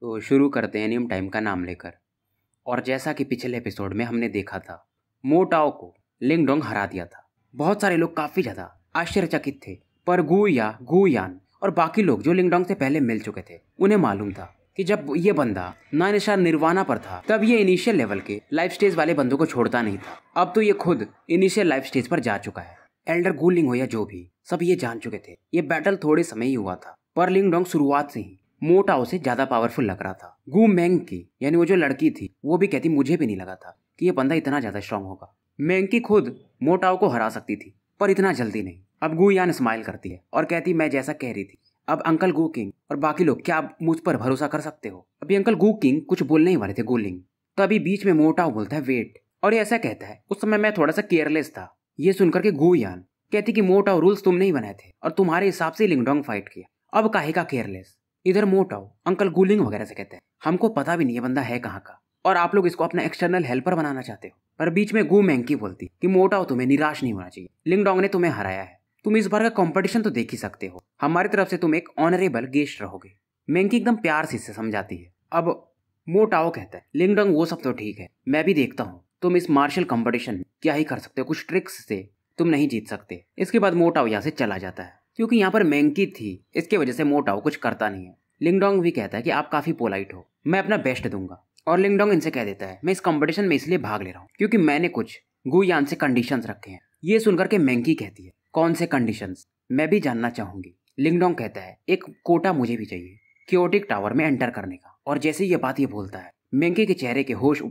तो शुरू करते हैं नियम टाइम का नाम लेकर। और जैसा कि पिछले एपिसोड में हमने देखा था, मोटाओ को लिंगडोंग हरा दिया था। बहुत सारे लोग काफ़ी ज़्यादा आश्चर्यचकित थे, पर गू यान और बाकी लोग जो लिंगडोंग से पहले मिल चुके थे, उन्हें मालूम था कि जब ये बंदा नानिशा निर्वाणा पर था तब ये इनिशियल लेवल के लाइफ स्टेज वाले बंदों को छोड़ता नहीं था। अब तो ये खुद इनिशियल लाइफ स्टेज पर जा चुका है। एल्डर गूलिंग हो या जो भी, सब ये जान चुके थे। ये बैटल थोड़े समय ही हुआ था, पर लिंगडोंग शुरुआत से ही मोटाओ से ज्यादा पावरफुल लग रहा था। गू मेंग की यानी वो जो लड़की थी, वो भी कहती मुझे भी नहीं लगा था कि ये बंदा इतना ज्यादा स्ट्रांग होगा। मेंग खुद मोटाओ को हरा सकती थी, पर इतना जल्दी नहीं। अब गू यान स्माइल करती है और कहती मैं जैसा कह रही थी। अब अंकल गू किंग और बाकी लोग, क्या आप मुझ पर भरोसा कर सकते हो? अभी अंकल गू किंग कुछ बोलने ही वाले थे गूलिंग, तभी बीच में मोटाओ बोलता है वेट, और ये ऐसा कहता है उस समय मैं थोड़ा सा केयरलेस था। ये सुनकर के गू यान कहती कि मोटाओ रूल्स तुमने ही बनाए थे और तुम्हारे हिसाब से लिंगडोंग फाइट किया, अब काहे का केयरलेस। इधर मोटाओ अंकल गूलिंग वगैरह से कहते हैं हमको पता भी नहीं है बंदा है कहाँ का, और आप लोग इसको अपना एक्सटर्नल हेल्पर बनाना चाहते हो। पर बीच में गू मेंकी बोलती कि मोटाओ तुम्हें निराश नहीं होना चाहिए, लिंगडोंग ने तुम्हें हराया है, तुम इस बार का कंपटीशन तो देख ही सकते हो, हमारी तरफ से तुम एक ऑनरेबल गेस्ट रहोगे। मेंकी एकदम प्यार से समझाती है। अब मोटाओ कहता है लिंगडोंग वो सब तो ठीक है, मैं भी देखता हूँ तुम इस मार्शल कंपटीशन में क्या ही कर सकते हो, कुछ ट्रिक्स से तुम नहीं जीत सकते। इसके बाद मोटाओ यहाँ से चला जाता है। क्योंकि यहाँ पर मेंकी थी, इसके वजह से मोटाओ कुछ करता नहीं है। लिंगडोंग भी कहता है कि आप काफी पोलाइट हो, मैं अपना बेस्ट दूंगा। और लिंगडोंग इनसे कह देता है मैं इस कंपटीशन में इसलिए भाग ले रहा हूँ क्योंकि मैंने कुछ गू यान से कंडीशंस रखे हैं। ये सुनकर के मेंकी कहती है कौन से कंडीशंस, मैं भी जानना चाहूंगी। लिंगडोंग कहता है एक कोटा मुझे भी चाहिए क्योटिक टावर में एंटर करने का। और जैसे ये बात ये बोलता है, मेंकी के चेहरे के होश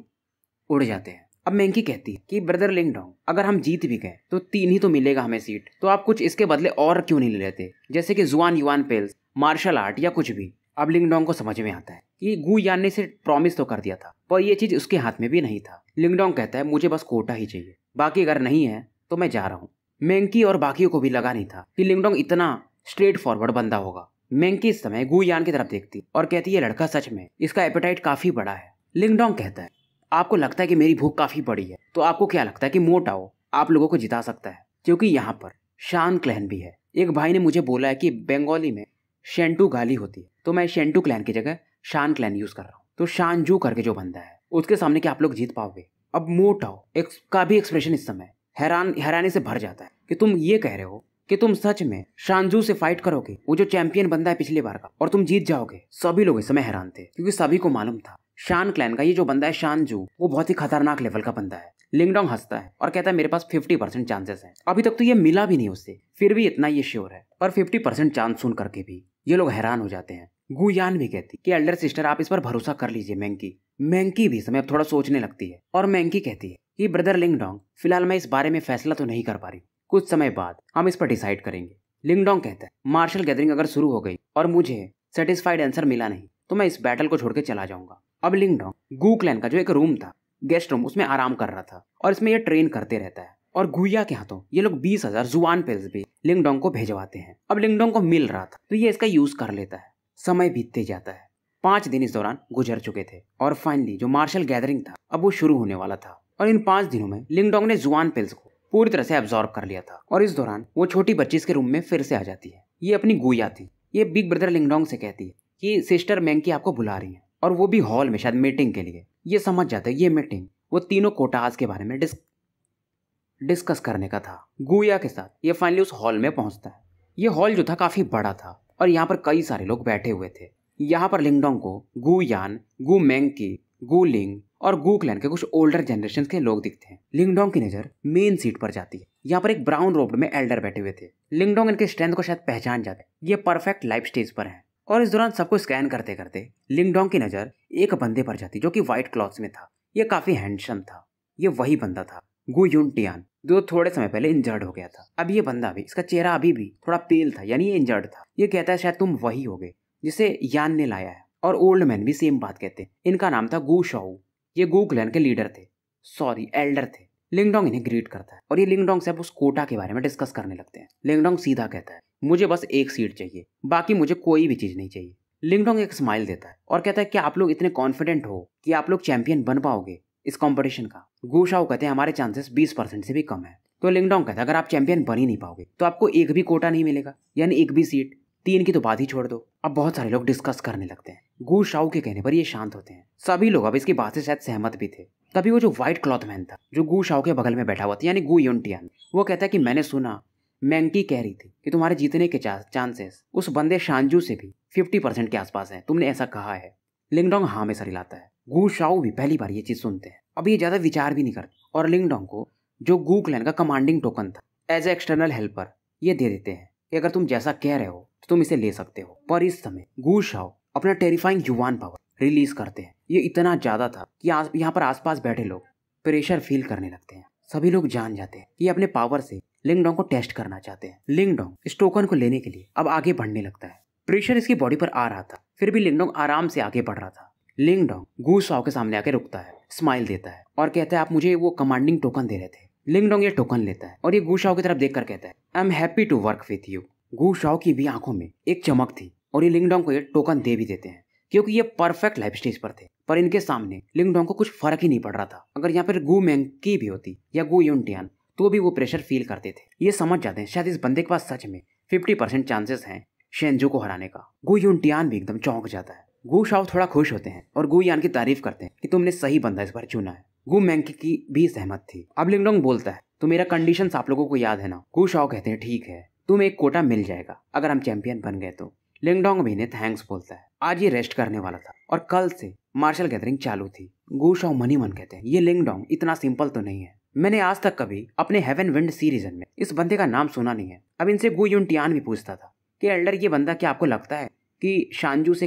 उड़ जाते हैं। अब मेंकी कहती है कि ब्रदर लिंगडोंग, अगर हम जीत भी गए तो 3 ही तो मिलेगा हमें सीट, तो आप कुछ इसके बदले और क्यों नहीं ले लेते, जैसे कि जुआन युआन पेल्स, मार्शल आर्ट या कुछ भी। अब लिंगडोंग को समझ में आता है कि गू यान ने इसे प्रॉमिस तो कर दिया था, पर यह चीज उसके हाथ में भी नहीं था। लिंगडोंग कहता है मुझे बस कोटा ही चाहिए, बाकी अगर नहीं है तो मैं जा रहा हूँ। मेंकी और बाकियों को भी लगा नहीं था कि लिंगडोंग इतना स्ट्रेट फॉरवर्ड बंदा होगा। मेंकी इस समय गू यान की तरफ देखती और कहती है लड़का सच में इसका एपेटाइट काफी बड़ा है। लिंगडोंग कहता है आपको लगता है कि मेरी भूख काफी बड़ी है, तो आपको क्या लगता है कि मोटाओ आप लोगों को जिता सकता है? क्योंकि यहाँ पर शान क्लैन भी है। एक भाई ने मुझे बोला है कि बंगाली में शेंटू गाली होती है, तो मैं शेंटू क्लैन की जगह शान क्लैन यूज कर रहा हूँ। तो शानजू करके जो बंदा है उसके सामने क्या आप लोग जीत पाओगे? अब मोटाओ का भी एक्सप्रेशन इस समय हैरानी से भर जाता है कि तुम ये कह रहे हो कि तुम सच में शानजू से फाइट करोगे, वो जो चैंपियन बंदा है पिछली बार का, और तुम जीत जाओगे? सभी लोग इस समय हैरान थे क्योंकि सभी को मालूम था शान क्लैन का ये जो बंदा है शानजू, वो बहुत ही खतरनाक लेवल का बंदा है। लिंगडोंग हंसता है और कहता है मेरे पास 50% चांसेस है। अभी तक तो ये मिला भी नहीं उससे, फिर भी इतना ये श्योर है। पर 50% चांस सुन करके भी ये लोग हैरान हो जाते हैं। गू यान भी कहती कि एल्डर सिस्टर आप इस पर भरोसा कर लीजिए। मेंकी भी समय अब थोड़ा सोचने लगती है और मेंकी कहती है कि ब्रदर लिंगडोंग, फिलहाल मैं इस बारे में फैसला तो नहीं कर पा रही, कुछ समय बाद हम इस पर डिसाइड करेंगे। लिंगडोंग कहता है मार्शल गैदरिंग अगर शुरू हो गई और मुझे सेटिस्फाइड आंसर मिला नहीं तो मैं इस बैटल को छोड़ के चला जाऊंगा। अब लिंगडोंग गू क्लैन का जो एक रूम था, गेस्ट रूम, उसमें आराम कर रहा था और इसमें ये ट्रेन करते रहता है। और गुया के हाथों ये लोग 20,000 जुआन पेल्स भी लिंगडोंग को भेजवाते हैं। अब लिंगडोंग को मिल रहा था तो ये इसका यूज कर लेता है। समय बीतते जाता है, 5 दिन इस दौरान गुजर चुके थे और फाइनली जो मार्शल गैदरिंग था अब वो शुरू होने वाला था। और इन 5 दिनों में लिंगडोंग ने जुआन पेल्स को पूरी तरह से एब्जॉर्ब कर लिया था। और इस दौरान वो छोटी बच्ची इसके रूम में फिर से आ जाती है। ये अपनी गुया थी। ये बिग ब्रदर लिंगडोंग से कहती है कि सिस्टर मेंकी आपको बुला रही है, और वो भी हॉल में शायद मीटिंग के लिए। ये समझ जाता है ये मीटिंग वो तीनों कोटास के बारे में डिस्कस करने का था। गुया के साथ ये फाइनली उस हॉल में पहुंचता है। ये हॉल जो था काफी बड़ा था और यहाँ पर कई सारे लोग बैठे हुए थे। यहाँ पर लिंगडोंग को गू यान, गू मेंकी, गू लिंग और गू क्लैन के कुछ ओल्डर जनरेशन के लोग दिखते हैं। लिंगडोंग की नजर मेन सीट पर जाती है। यहाँ पर एक ब्राउन रोब में एल्डर बैठे हुए थे। लिंगडोंग इनके स्ट्रेंथ को शायद पहचान जाते हैं, ये परफेक्ट लाइफ स्टेज पर है। और इस दौरान सबको स्कैन करते करते लिंगडोंग की नजर एक बंदे पर जाती जो कि व्हाइट क्लॉथ्स में था। ये काफी हैंडसम था। ये वही बंदा था गू युनटियान जो थोड़े समय पहले इंजर्ड हो गया था। अब ये बंदा भी, इसका चेहरा अभी भी थोड़ा पेल था, यानी ये इंजर्ड था। ये कहता है शायद तुम वही होगे जिसे यान ने लाया है। और ओल्ड मैन भी सेम बात कहते हैं। इनका नाम था गू शाओ। ये गू क्लैन के लीडर थे, सॉरी एल्डर थे। लिंगडोंग इन्हें ग्रीट करता है और ये लिंगडोंग से अब उस कोटा के बारे में डिस्कस करने लगते हैं। लिंगडोंग सीधा कहता है मुझे बस एक सीट चाहिए, बाकी मुझे कोई भी चीज नहीं चाहिए। लिंगडोंग एक स्माइल देता है और कहता है क्या आप लोग इतने कॉन्फिडेंट हो कि आप लोग चैंपियन बन पाओगे इस कंपटीशन का? गू शाओ कहते हैं हमारे चांसेस 20% से भी कम है। तो लिंगडोंग कहता है अगर आप चैंपियन बन ही नहीं पाओगे तो आपको एक भी कोटा नहीं मिलेगा, यानी एक भी सीट। 3 की तो बात ही छोड़ दो। अब बहुत सारे लोग डिस्कस करने लगते हैं। गू शाओ के कहने पर ये शांत होते हैं। सभी लोग अब इसकी बात से शायद सहमत भी थे। तभी वो जो व्हाइट क्लॉथ मैन था जो गू शाओ के बगल में बैठा हुआ था यानी गू युनटियान, वो कहता है कि मैंने सुना मैंकी कह रही थी कि तुम्हारे जीतने के चांसेस उस बंदे शांजू से भी 50% के आसपास हैं। तुमने ऐसा कहा है। लिंगडोंग हाँ में सर हिलाता है। गू शाओ भी पहली बार ये चीज सुनते हैं। अब ये ज्यादा विचार भी नहीं करते और लिंगडोंग को जो गू क्लैन का कमांडिंग टोकन था एज ए एक्सटर्नल हेल्पर ये दे देते हैं कि अगर तुम जैसा कह रहे हो तो तुम इसे ले सकते हो। पर इस समय गू शाओ अपना टेरिफाइंग युवान पावर रिलीज करते हैं। ये इतना ज्यादा था कि यहाँ पर आसपास बैठे लोग प्रेशर फील करने लगते हैं। सभी लोग जान जाते हैं कि अपने पावर से लिंगडोंग को टेस्ट करना चाहते हैं। लिंगडोंग इस टोकन को लेने के लिए अब आगे बढ़ने लगता है। प्रेशर इसकी बॉडी पर आ रहा था, फिर भी लिंगडोंग आराम से आगे बढ़ रहा था। लिंगडोंग गू शाओ के सामने आके रुकता है, स्माइल देता है और कहता है आप मुझे वो कमांडिंग टोकन दे रहे थे। लिंगडोंग ये टोकन लेता है और ये गू शाओ की तरफ देखकर कहता है I am happy to work with you. Gu Shao की भी आंखों में एक चमक थी और ये लिंगडोंग को ये टोकन दे भी देते हैं क्योंकि ये परफेक्ट लाइफ स्टेज पर थे। पर इनके सामने लिंगडोंग को कुछ फर्क ही नहीं पड़ रहा था। अगर यहाँ पर गू मैंकी भी होती या गू युनटियान तो भी वो प्रेशर फील करते थे। ये समझ जाते हैं शायद इस बंदे के पास सच में 50% चांसेस हैं शेंजू को हराने का। गू युनटियान भी एकदम चौंक जाता है। गू शाओ थोड़ा खुश होते हैं और गू यान की तारीफ करते हैं कि तुमने सही बंदा इस बार चुना है। गू मैंकी की भी सहमत थी। अब लिंगडोंग बोलता है तो मेरा कंडीशंस आप लोगों को याद है ना। गू शाओ कहते हैं ठीक है, तुम्हें एक कोटा मिल जाएगा अगर हम चैंपियन बन गए तो। लिंगडोंग भी ने थैंक्स बोलता है। आज ये रेस्ट करने वाला था और कल से मार्शल गैदरिंग चालू थी। गू शाओ मनी मन कहते हैं ये लिंगडोंग इतना सिंपल तो नहीं है। मैंने आज तक कभी अपने हेवन विंड सी रीजन में इस बंदे का नाम सुना नहीं है। अब इनसे गू युनटियान भी पूछता था कि एल्डर ये बंदा क्या आपको लगता है कि शांजू से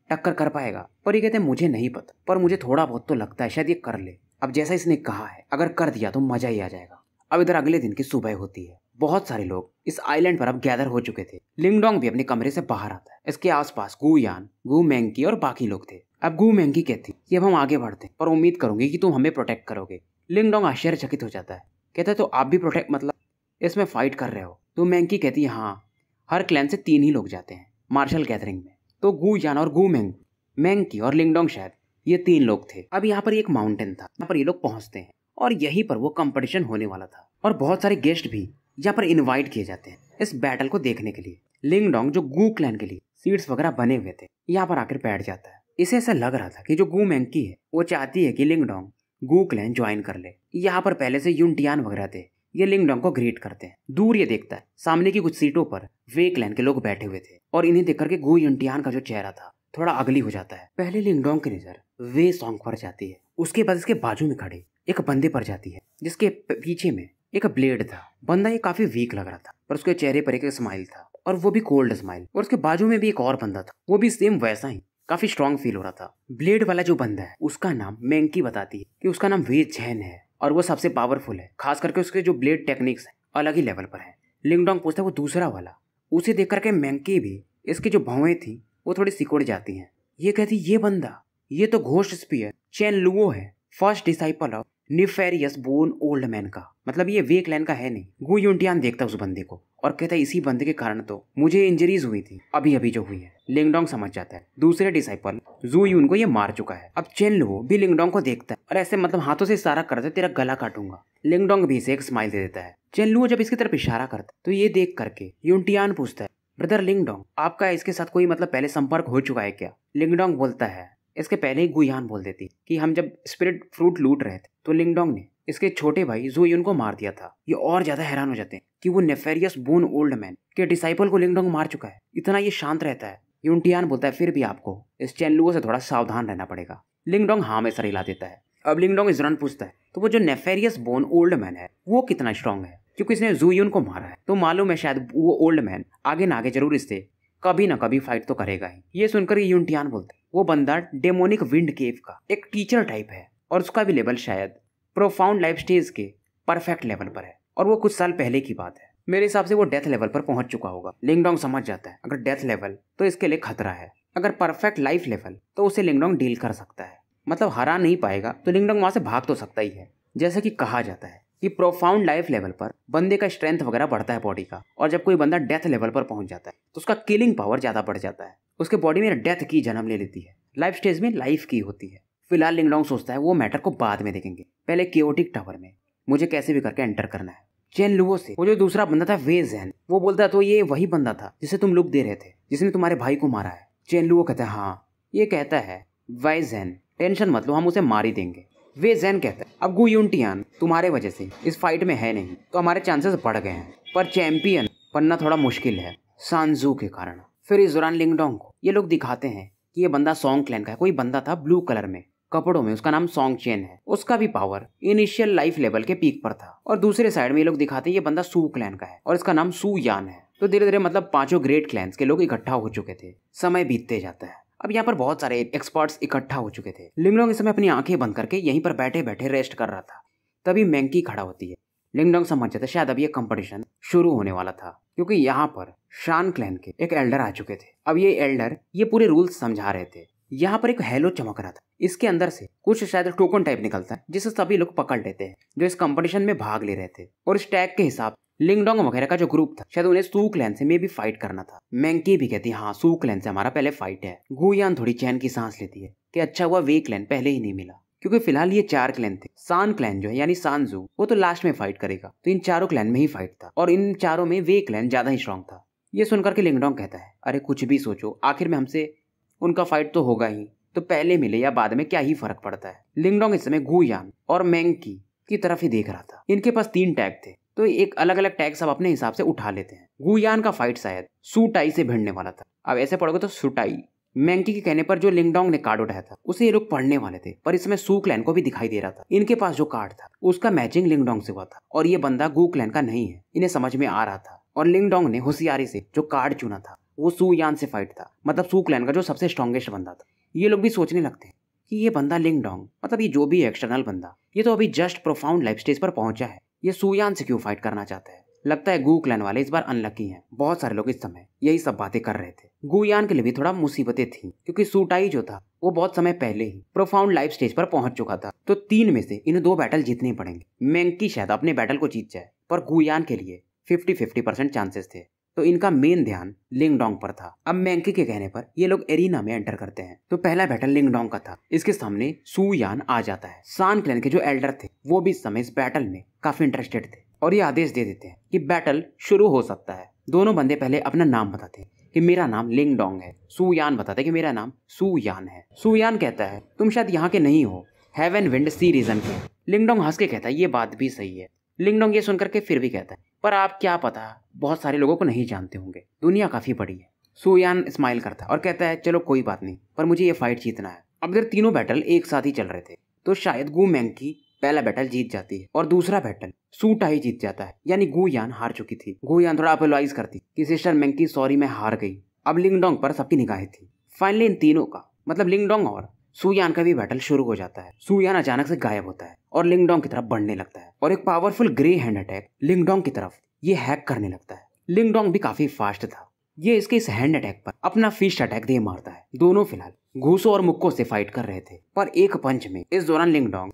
टक्कर कर पाएगा? पर ये कहते हैं मुझे नहीं पता, पर मुझे थोड़ा बहुत तो लगता है शायद ये कर ले। अब जैसा इसने कहा है अगर कर दिया तो मजा ही आ जाएगा। अब इधर अगले दिन की सुबह होती है। बहुत सारे लोग इस आइलैंड पर अब गैदर हो चुके थे। लिंगडोंग भी अपने कमरे से बाहर आता है। इसके आसपास गू यान, गू मैंकी और बाकी लोग थे। अब गू मैंकी कहती कि अब हम आगे बढ़ते हैं पर उम्मीद करूंगी कि तुम हमें प्रोटेक्ट करोगे। लिंगडोंग आश्चर्यचकित हो जाता है, कहता है तो आप भी प्रोटेक्ट मतलब इसमें फाइट कर रहे हो? तो मैंकी कहती है हाँ, हर क्लैन से 3 ही लोग जाते हैं मार्शल गैदरिंग में। तो गू यान और गू मैंकी और लिंगडोंग शायद ये 3 लोग थे। अब यहाँ पर एक माउंटेन था, यहाँ पर ये लोग पहुंचते हैं और यहीं पर वो कंपटीशन होने वाला था और बहुत सारे गेस्ट भी यहाँ पर इनवाइट किए जाते हैं इस बैटल को देखने के लिए। लिंगडोंग जो गू क्लैन के लिए सीट्स वगैरह बने हुए थे यहाँ पर आकर बैठ जाता है। इसे ऐसा लग रहा था कि जो गू मैंकी है वो चाहती है कि लिंगडोंग गू क्लैन ज्वाइन कर ले। यहाँ पर पहले से युनटियान वगैरह थे, ये लिंगडोंग को ग्रीट करते हैं। दूर ये देखता है सामने की कुछ सीटों पर वे क्लैन के लोग बैठे हुए थे और इन्हें देख करके गू युनटियान का जो चेहरा था थोड़ा अगली हो जाता है। पहले लिंगडोंग की नजर वे सॉन्ग पर जाती है, उसके बाद इसके बाजू में खड़े एक बंदे पर जाती है जिसके पीछे में एक ब्लेड था। बंदा ये काफी वीक लग रहा था पर उसके चेहरे पर एक स्माइल था और वो भी कोल्ड स्माइल। और उसके बाजू में भी एक और बंदा था, वो भी सेम वैसा ही काफी स्ट्रॉन्ग फील हो रहा था। ब्लेड वाला जो बंदा है उसका नाम मैंकी बताती है कि उसका नाम वे झैन है और वो सबसे पावरफुल है, खास करके उसके जो ब्लेड टेक्निक्स है अलग ही लेवल पर है। लिंगडोंग पूछता है वो दूसरा वाला। उसे देख करके मैंकी भी इसकी जो भौएं थी वो थोड़ी सिकुड़ जाती हैं। ये कहती ये बंदा ये तो घोस्ट स्पीयर चेन लुओ है, first disciple of nefarious bone old man का, मतलब ये वे क्लैन का है नहीं। गू युनटियान देखता उस बंदे को और कहता है इसी बंदे के कारण तो मुझे इंजरीज हुई थी अभी अभी जो हुई है। लिंगडोंग समझ जाता है दूसरे डिसाइपल जू यून को ये मार चुका है। अब चेन लुओ भी लिंगडोंग को देखता है और ऐसे मतलब हाथों से इशारा करता है तेरा गला काटूंगा। लिंगडोंग भी इसे एक स्माइल दे देता है। चेन लुओ जब इसकी तरफ इशारा करता है तो ये देख करके युनटियान पूछता है ब्रदर लिंगडोंग आपका इसके साथ कोई मतलब पहले संपर्क हो चुका है क्या? लिंगडोंग बोलता है इसके पहले ही गुयान बोल देती कि हम जब स्पिरिट फ्रूट लूट रहे थे तो लिंगडोंग ने इसके छोटे भाई ज़ुयुन को मार दिया था। ये और ज्यादा हैरान हो जाते हैं कि वो नेफेरियस बोन ओल्ड मैन के डिसाइपल को लिंगडोंग मार चुका है। इतना ये शांत रहता है। युनटियान बोलता है फिर भी आपको इस चेनलुओ से थोड़ा सावधान रहना पड़ेगा। लिंगडोंग हाँ में सर हिला देता है। अब लिंगडोंग इस दौरान पूछता है तो वो जो नेफेरियस बोन ओल्ड मैन है वो कितना स्ट्रांग है? क्योंकि इसने ज़ुयुन को मारा है तो मालूम है शायद वो ओल्ड मैन आगे ना आगे जरूर इससे कभी ना कभी फाइट तो करेगा ही। ये सुनकर युनटियान बोलते वो बंदा डेमोनिक विंड केव का एक टीचर टाइप है और उसका भी लेवल शायद प्रोफाउंड लाइफ स्टेज के परफेक्ट लेवल पर है और वो कुछ साल पहले की बात है। मेरे हिसाब से वो डेथ लेवल पर पहुंच चुका होगा। लिंगडोंग समझ जाता है अगर डेथ लेवल तो इसके लिए खतरा है, अगर परफेक्ट लाइफ लेवल तो उसे लिंगडोंग डील कर सकता है, मतलब हरा नहीं पाएगा तो लिंगडोंग वहां से भाग तो सकता ही है। जैसे कि कहा जाता है कि प्रोफाउंड लाइफ लेवल पर बंदे का स्ट्रेंथ वगैरह बढ़ता है बॉडी का, और जब कोई बंदा डेथ लेवल पर पहुंच जाता है तो उसका किलिंग पावर ज्यादा बढ़ जाता है, उसके बॉडी में डेथ की जन्म ले लेती है, लाइफ स्टेज में लाइफ की होती है। फिलहाल लिंगडोंग सोचता है वो मैटर को बाद में देखेंगे, पहले केओटिक टावर में मुझे कैसे भी करके एंटर करना है। चेन लुओ से वो जो दूसरा बंदा था वे ज़ेन, वो बोलता है तो ये वही बंदा था जिसे तुम लुक दे रहे थे, जिसने तुम्हारे भाई को मारा है। चेन लुओ कहता है हाँ। ये कहता है वाई ज़ेन टेंशन मत लो, हम उसे मार ही देंगे। वे ज़ेन कहता है अब गु यूनटियान तुम्हारे वजह से इस फाइट में है नहीं तो हमारे चांसेस बढ़ गए हैं, पर चैंपियन बनना थोड़ा मुश्किल है सांजू के कारण। फिर इस दौरान लिंगडोंग को ये लोग दिखाते हैं कि ये बंदा सॉन्ग क्लैन का है। कोई बंदा था ब्लू कलर में कपड़ों में, उसका नाम सॉन्ग चेन है। उसका भी पावर इनिशियल लाइफ लेवल के पीक पर था। और दूसरे साइड में ये लोग दिखाते हैं ये बंदा सू क्लैन का है और इसका नाम सू यान है। तो धीरे धीरे मतलब पांचों ग्रेट क्लैंस के लोग इकट्ठा हो चुके थे। समय बीतते जाता है। अब यहाँ पर बहुत सारे एक्सपर्ट्स इकट्ठा हो चुके थे। लिंगडोंग इस समय अपनी आंखें बंद करके यहीं पर बैठे बैठे रेस्ट कर रहा था। तभी मैंकी खड़ा होती है। लिंगडोंग समझ जाता है शायद अब ये कंपटीशन शुरू होने वाला था, क्योंकि यहाँ पर शान क्लैन के एक एल्डर आ चुके थे। अब ये एल्डर ये पूरे रूल्स समझा रहे थे। यहाँ पर एक हेलो चमक रहा था, इसके अंदर से कुछ शायद टोकन टाइप निकलता है जिसे सभी लोग पकड़ लेते हैं जो इस कंपटीशन में भाग ले रहे थे। और इस टैग के हिसाब लिंगडोंग वगैरह का जो ग्रुप था शायद उन्हें सू क्लैन से मे भी फाइट करना था। मैंकी भी कहती है हाँ सू क्लैन से हमारा पहले फाइट है। गुयान थोड़ी चैन की सांस लेती है कि अच्छा हुआ वे क्लैन पहले ही नहीं मिला, क्योंकि फिलहाल ये 4 क्लैन थे। सान क्लैन जो है यानी सांजू वो तो लास्ट में फाइट करेगा, तो इन चारों क्लैन में ही फाइट था और इन चारों में वे क्लैन ज्यादा ही स्ट्रॉन्ग था। ये सुनकर के लिंगडोंग कहता है अरे कुछ भी सोचो, आखिर में हमसे उनका फाइट तो होगा ही, तो पहले मिले या बाद में क्या ही फर्क पड़ता है। लिंगडोंग इस समय गुयान और मैंकी की तरफ ही देख रहा था। इनके पास 3 टैग थे तो एक अलग अलग टैग सब अपने हिसाब से उठा लेते हैं। गुयान का फाइट शायद सुटाई से भिड़ने वाला था। अब ऐसे पढ़ोगे तो सुटाई। मैंकी के कहने पर जो लिंगडोंग ने कार्ड उठाया था उसे ये लोग पढ़ने वाले थे, पर इसमें सू क्लैन को भी दिखाई दे रहा था। इनके पास जो कार्ड था उसका मैचिंग लिंगडोंग से हुआ था और ये बंदा गु क्लैन का नहीं है, इन्हें समझ में आ रहा था। और लिंगडोंग ने होशियारी से जो कार्ड चुना था वो सू यान से फाइट था, मतलब सू क्लैन का जो सबसे स्ट्रॉन्गेस्ट बंदा था। ये लोग भी सोचने लगते हैं कि ये बंदा लिंगडोंग, मतलब ये जो भी एक्सटर्नल बंदा, ये तो अभी जस्ट प्रोफाउंड लाइफ स्टेज पर पहुंचा है, ये सुयान से क्यों फाइट करना चाहता है। लगता है गु क्लैन वाले इस बार अनलकी हैं। बहुत सारे लोग इस समय यही सब बातें कर रहे थे। गुयान के लिए भी थोड़ा मुसीबतें थी, क्योंकि सुटाई जो था वो बहुत समय पहले ही प्रोफाउंड लाइफ स्टेज पर पहुंच चुका था। तो 3 में से इन 2 बैटल जीतने पड़ेंगे। मैंकी शायद अपने बैटल को जीत जाए, पर गुयान के लिए 50-50% चांसेस थे। तो इनका मेन ध्यान लिंगडोंग पर था। अब मैंकी के कहने पर ये लोग एरिना में एंटर करते हैं। तो पहला बैटल लिंगडोंग का था। इसके सामने सू यान आ जाता है। सान क्लैन के जो एल्डर थे वो भी इस समय इस बैटल में काफी इंटरेस्टेड थे और ये आदेश दे देते हैं कि बैटल शुरू हो सकता है। दोनों बंदे पहले अपना नाम बताते हैं कि मेरा नाम लिंगडोंग है। सू यान बताते हैं कि मेरा नाम सू यान है। सू यान कहता है तुम शायद यहाँ के नहीं हो, हेवन विंड सी रीजन के। लिंगडोंग हंस के कहता है ये बात भी सही है। लिंगडोंग ये सुनकर के फिर भी कहता है पर आप क्या पता, बहुत सारे लोगों को नहीं जानते होंगे, दुनिया काफी बड़ी है। सुयान स्माइल करता है और कहता है चलो कोई बात नहीं, पर मुझे ये फाइट जीतना है। अब इधर तीनों बैटल एक साथ ही चल रहे थे, तो शायद गु मैंकी पहला बैटल जीत जाती है और दूसरा बैटल सुटाई जीत जाता है, यानी गुयान हार चुकी थी। गुयान थोड़ा अपोलोजाइज करती कि सिस्टर मैंकी सॉरी मैं हार गई। अब लिंगडोंग पर सबकी निगाहें थी। फाइनली इन तीनों का मतलब लिंगडोंग और सुयान का भी बैटल शुरू हो जाता है। सुयान अचानक से गायब होता है और लिंगडोंग की तरफ बढ़ने लगता है और एक पावरफुल ग्रे हैंड अटैक लिंगडोंग की तरफ ये हैक करने लगता है। लिंगडोंग भी काफी फास्ट था। ये इसके इस हैंड अटैक पर अपना फिस्ट अटैक दे मारता है। दोनों फिलहाल घूसों और मुक्कों से फाइट कर रहे थे, पर एक पंच में इस दौरान लिंगडोंग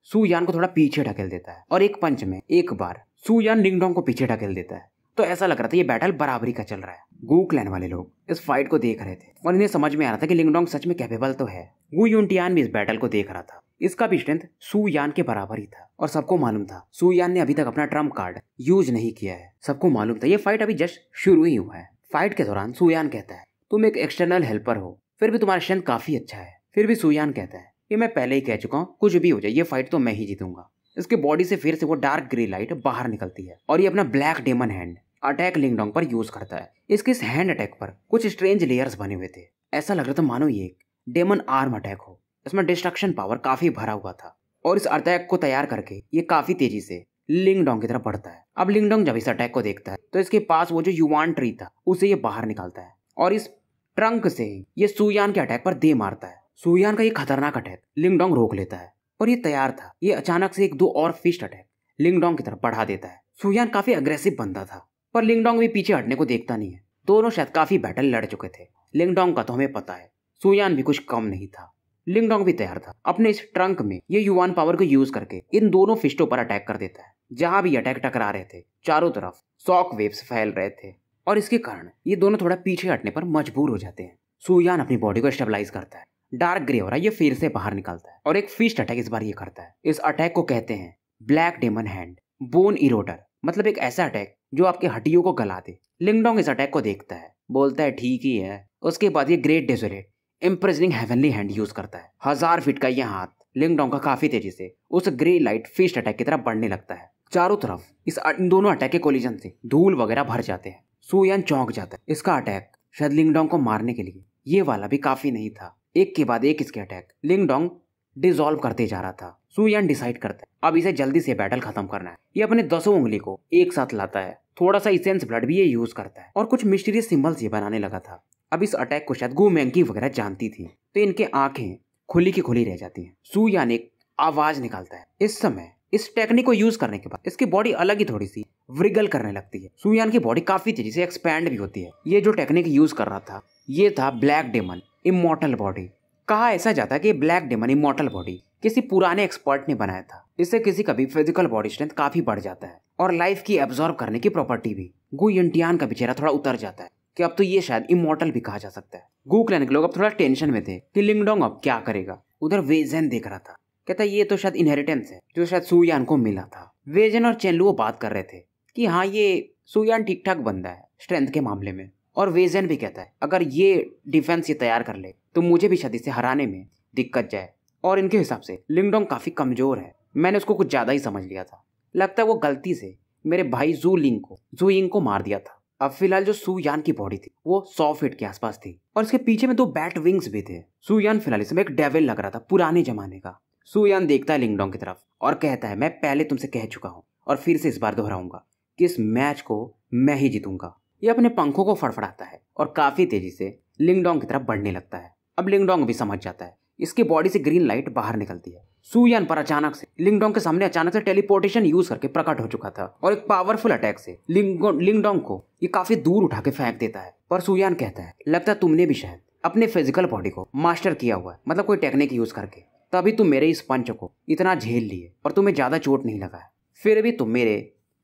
सुयान को थोड़ा पीछे ढकेल देता है और एक पंच में एक बार सुयान लिंगडोंग को पीछे ढकेल देता है। तो ऐसा लग रहा था ये बैटल बराबरी का चल रहा है। गु क्लैन वाले लोग इस फाइट को देख रहे थे और इन्हें समझ में आ रहा था कि लिंगडोंग सच में कैपेबल तो है। गु यूनटियान भी इस बैटल को देख रहा था। इसका भी स्ट्रेंथ सुयान के बराबर ही था और सबको मालूम था सुयान ने अभी तक अपना ट्रम्प कार्ड यूज नहीं किया है। सबको मालूम था ये फाइट अभी जस्ट शुरू ही हुआ है। फाइट के दौरान सुयान कहता है तुम एक एक्सटर्नल हेल्पर हो, फिर भी तुम्हारा स्ट्रेंथ काफी अच्छा है। फिर भी सुयान कहता है कि मैं पहले ही कह चुका हूँ कुछ भी हो जाए ये फाइट तो मैं ही जीतूंगा। इसके बॉडी से फिर से वो डार्क ग्रे लाइट बाहर निकलती है और ये अपना ब्लैक डेमन हैंड अटैक लिंगडोंग पर यूज करता है। इसके इस हैंड अटैक पर कुछ स्ट्रेंज लेयर्स बने हुए थे। ऐसा लग रहा था मानो ये एक डेमन आर्म अटैक हो। इसमें डिस्ट्रक्शन पावर काफी भरा हुआ था और इस अटैक को तैयार करके ये काफी तेजी से लिंगडोंग की तरफ बढ़ता है। अब लिंगडोंग जब इस अटैक को देखता है तो इसके पास वो जो युवान ट्री था उसे ये बाहर निकालता है और इस ट्रंक से ये सुयान के अटैक पर दे मारता है। सुयान का ये खतरनाक अटैक लिंगडोंग रोक लेता है और ये तैयार था। ये अचानक से 1-2 और फिस्ट अटैक लिंगडोंग की तरफ बढ़ा देता है। सुयान काफी अग्रेसिव बंदा था, पर लिंगडोंग भी पीछे हटने को देखता नहीं है। दोनों शायद काफी बैटल लड़ चुके थे। लिंगडोंग का तो हमें पता है, सुयान भी कुछ कम नहीं था। लिंगडोंग भी तैयार था। अपने इस ट्रंक में ये युवान पावर को यूज करके इन दोनों फिस्टों पर अटैक कर देता है। जहां भी अटैक टकरा रहे थे चारों तरफ शॉक वेव्स फैल रहे थे और इसके कारण ये दोनों थोड़ा पीछे हटने पर मजबूर हो जाते हैं। सुयान अपनी बॉडी को स्टेबलाइज करता है। डार्क ग्रे हो रहा है, ये फिर से बाहर निकलता है और एक फिस्ट अटैक इस बार ये करता है। इस अटैक को कहते हैं ब्लैक डेमन हैंड बोन इरोडर, मतलब एक ऐसा अटैक जो आपके हड्डियों को गला दे। लिंगडोंग इस अटैक को देखता है, बोलता है ठीक ही है। उसके बाद ये great desolate imprisoning heavenly hand use करता है। 1000 फीट का यह हाथ लिंगडोंग का काफी तेजी से उस ग्रे लाइट फिस्ट अटैक की तरफ बढ़ने लगता है। चारों तरफ इन दोनों अटैक के कोलिजन से धूल वगैरह भर जाते हैं। सुयान चौंक जाता है। इसका अटैक शायद लिंगडोंग को मारने के लिए ये वाला भी काफी नहीं था। एक के बाद एक इसके अटैक लिंगडोंग डिसॉल्व करते जा रहा था। सुयान डिसाइड करता है अब इसे जल्दी से बैटल खत्म करना है। ये अपने 10 उंगली को एक साथ लाता है, थोड़ा सा इसेंस ब्लड भी ये यूज करता है और कुछ मिस्टीरियस सिंबल्स ये बनाने लगा था। अब इस अटैक को शायद गु मैंकी वगैरह जानती थी, तो इनके आंखें खुली की खुली रह जाती हैं। सुयान एक आवाज निकालता है। इस समय इस टेक्निक को यूज करने के बाद इसकी बॉडी अलग ही थोड़ी सी व्रिगल करने लगती है। सुयान की बॉडी काफी तेजी से एक्सपैंड भी होती है। ये जो टेक्निक यूज कर रहा था ये था ब्लैक डेमन इमॉर्टल बॉडी। कहा ऐसा जाता है कि ब्लैक डेमन इमॉर्टल बॉडी किसी पुराने एक्सपर्ट ने बनाया था। इससे किसी का भी फिजिकल बॉडी स्ट्रेंथ काफी बढ़ जाता है और लाइफ की एब्जॉर्ब करने की प्रॉपर्टी भी। गु यंटियान का भी चेहरा थोड़ा उतर जाता है कि अब तो ये शायद इमॉर्टल भी कहा जा सकता है। गु क्लैन के लोग अब थोड़ा टेंशन में थे कि लिंगडोंग अब क्या करेगा। उधर वेजेन देख रहा था, कहता ये तो शायद इनहेरिटेंस है जो शायद सुयान को मिला था। वेजेन और चेनलुओ बात कर रहे थे कि हाँ ये सुयान ठीक ठाक बंदा है स्ट्रेंथ के मामले में। और वेजेन भी कहता है अगर ये डिफेंस ये तैयार कर ले तो मुझे भी शायद इसे हराने में दिक्कत जाए। और इनके हिसाब से लिंगडोंग काफी कमजोर है, मैंने उसको कुछ ज्यादा ही समझ लिया था। लगता है वो गलती से मेरे भाई जू यिंग को मार दिया था। अब फिलहाल जो सुयान की बॉडी थी वो 100 फीट के आसपास थी और इसके पीछे में 2 बैट विंग्स भी थे। सुयान फिलहाल इसमें एक डेविल लग रहा था पुराने जमाने का। सुयान देखता है लिंगडोंग की तरफ और कहता है मैं पहले तुमसे कह चुका हूँ और फिर से इस बार दोहराऊंगा कि इस मैच को मैं ही जीतूंगा। ये अपने पंखों को फड़फड़ाता है और काफी तेजी से लिंगडोंग की तरफ बढ़ने लगता है। अब लिंगडोंग भी समझ जाता है, इसकी बॉडी से ग्रीन लाइट बाहर निकलती है। सुयान पर अचानक से लिंगडोंग के सामने अचानक से टेलीपोर्टेशन यूज करके प्रकट हो चुका था और एक पावरफुल अटैक से लिंगडोंग को ये काफी दूर उठा के फेंक देता है। पर सुयान कहता है लगता है तुमने भी शायद अपने फिजिकल बॉडी को मास्टर किया हुआ है, मतलब कोई टेक्निक यूज करके, तभी तुम मेरे इस पंच को इतना झेल लिए और तुम्हें ज्यादा चोट नहीं लगा है। फिर भी तुम मेरे